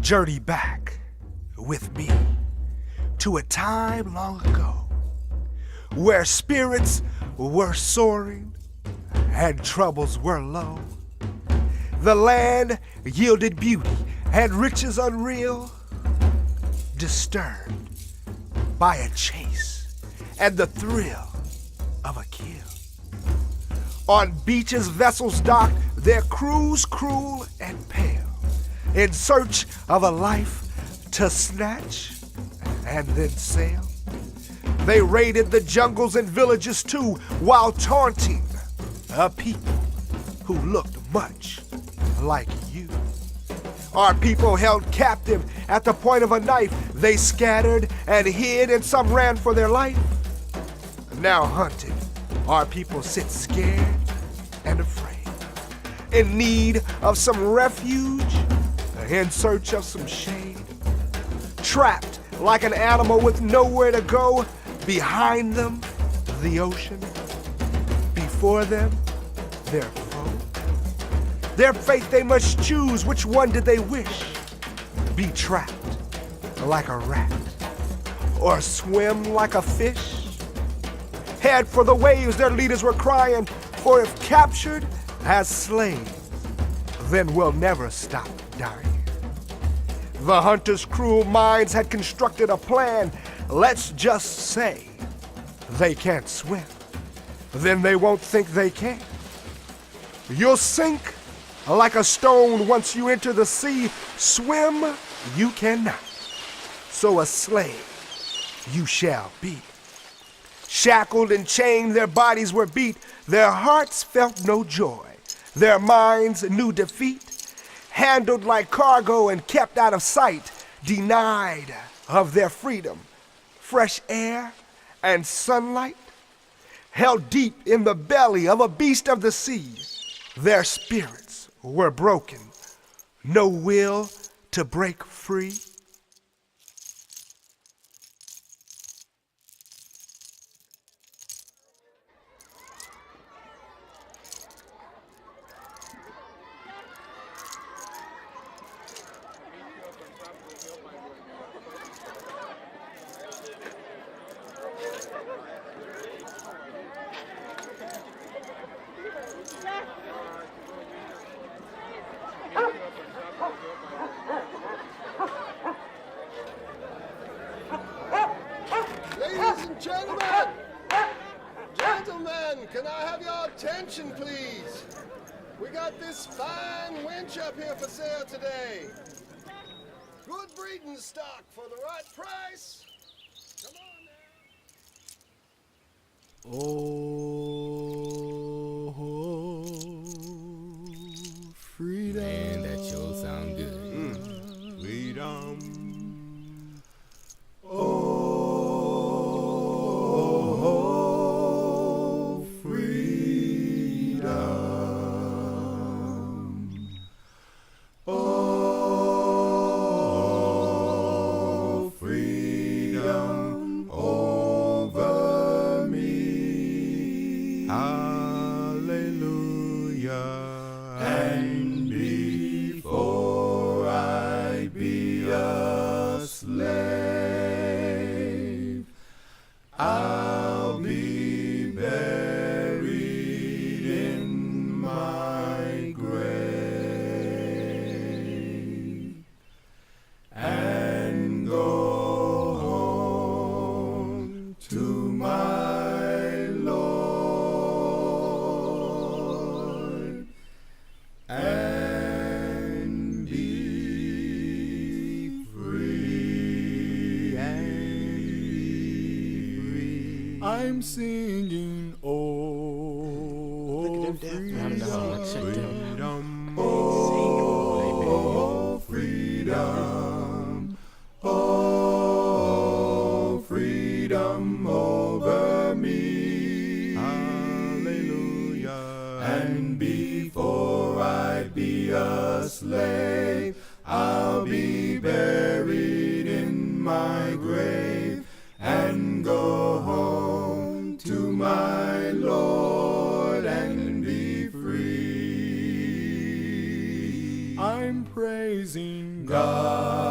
Journey back with me to a time long ago where spirits were soaring and troubles were low. The land yielded beauty and riches unreal, disturbed by a chase and the thrill of a kill. On beaches vessels docked, their crews cruel and pale, in search of a life to snatch and then sail. They raided the jungles and villages too, while taunting a people who looked much like you. Our people held captive at the point of a knife. They scattered and hid, and some ran for their life. Now hunted, our people sit scared and afraid, in need of some refuge, in search of some shade. Trapped like an animal with nowhere to go, behind them, the ocean. Before them, their foe. Their fate they must choose, which one did they wish? Be trapped like a rat, or swim like a fish? Head for the waves, their leaders were crying, for if captured as slaves, then we'll never stop dying. The hunters' cruel minds had constructed a plan. Let's just say they can't swim, then they won't think they can. You'll sink like a stone once you enter the sea. Swim you cannot, so a slave you shall be. Shackled and chained, their bodies were beat. Their hearts felt no joy. Their minds knew defeat. Handled like cargo and kept out of sight. Denied of their freedom, fresh air, and sunlight. Held deep in the belly of a beast of the sea. Their spirits were broken. No will to break free. Ladies and gentlemen! Gentlemen, can I have your attention, please? We got this fine winch up here for sale today. Good breeding stock for the right price. Come on now. Oh, freedom. Man, that sure sound good. Freedom. Oh, freedom. Oh, freedom over me. Hallelujah. And before I be a slave, I'll be buried in my grave and go home to my Lord and be free I'm singing, oh, freedom, oh, freedom, oh, freedom over me. Hallelujah. And before I be a slave, I'll be buried in my grave and go home to my Lord and be free. I'm praising God.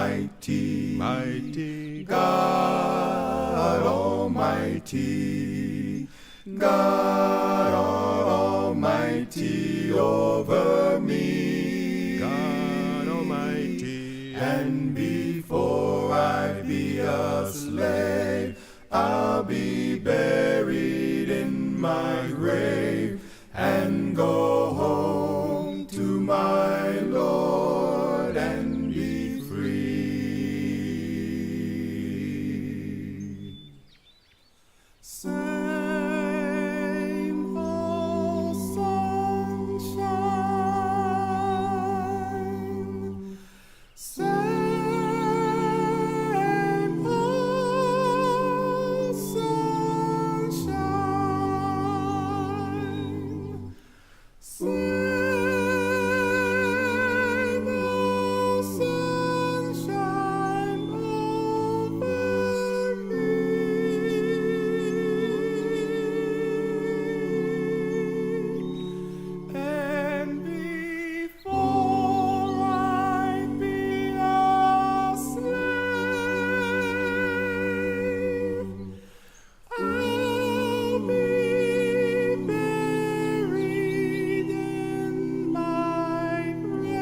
Almighty, mighty God Almighty, God Almighty over me, God Almighty, and before I be a slave, I'll be buried in my grave and go home to my Lord and be free. Same old sunshine, same old sunshine, same old sunshine over me. And before I be a slave, I'll be buried in my grave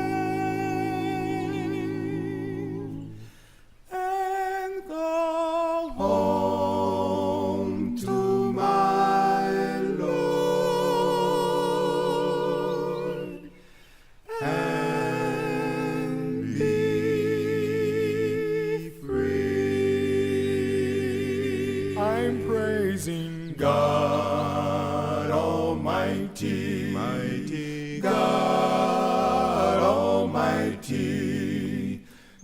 and go home to my Lord and be free. I'm praising God Almighty, mighty God Almighty,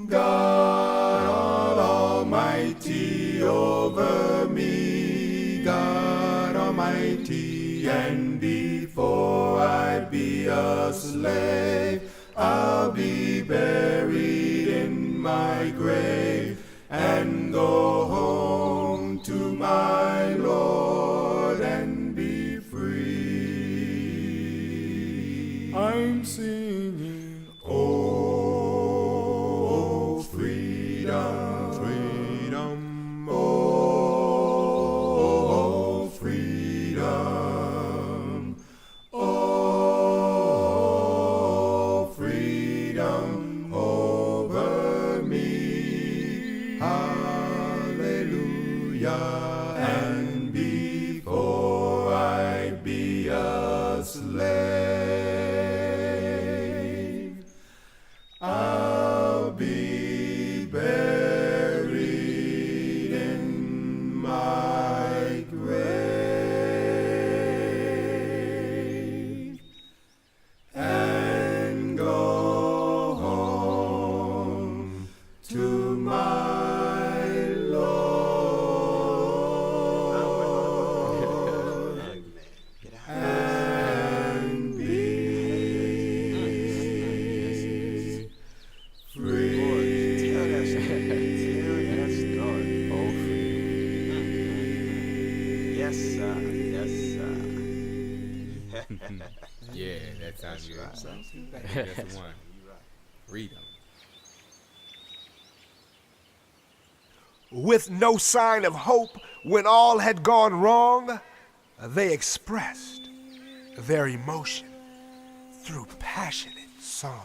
God Almighty over me, God Almighty, and before I be a slave, I'll be buried in my grave and go home to my Lord and be free. I'm singing, oh, freedom, freedom, oh, freedom, oh, freedom over me, hallelujah. And before I be a slave, I'll be buried in my grave and go home to my Lord and be free. Yes, sir. Yes, sir. Yeah, that sounds good. That's the one. Freedom. With no sign of hope when all had gone wrong, they expressed their emotion through passionate song.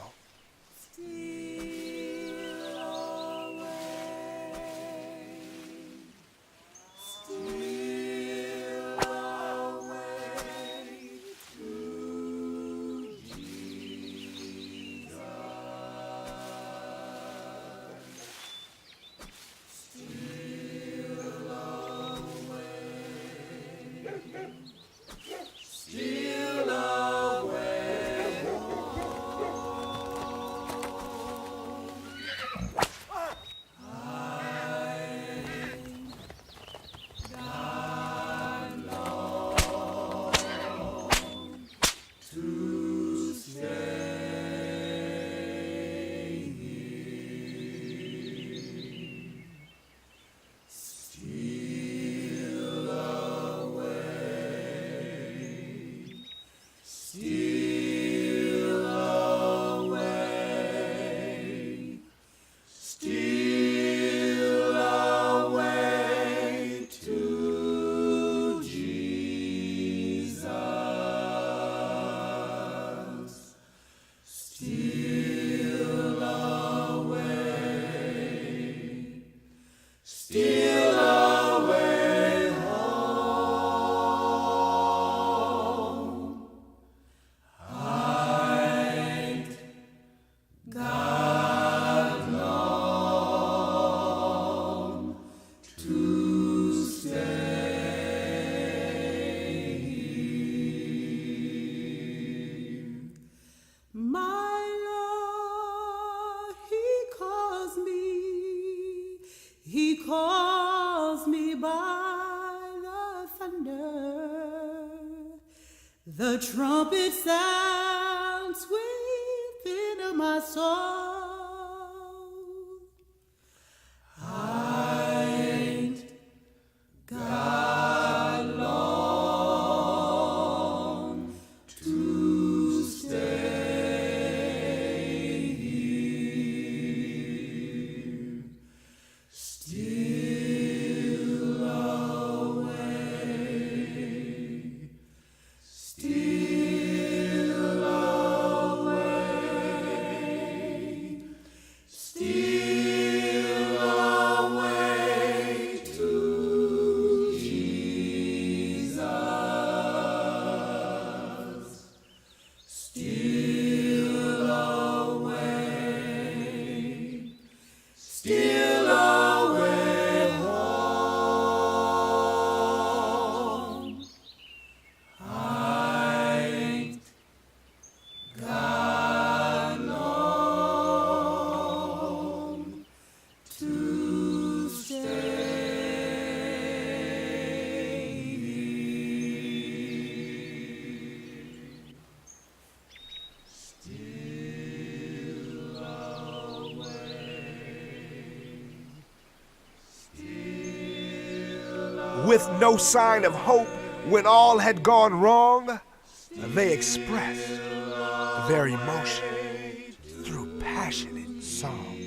calls me by the thunder. The trumpet sounds within my soul. I ain't got long to stay here. Still away, still away, still away to Jesus. Still away, still away home. I ain't got long to stay With no sign of hope when all had gone wrong, they expressed their emotion through passionate song.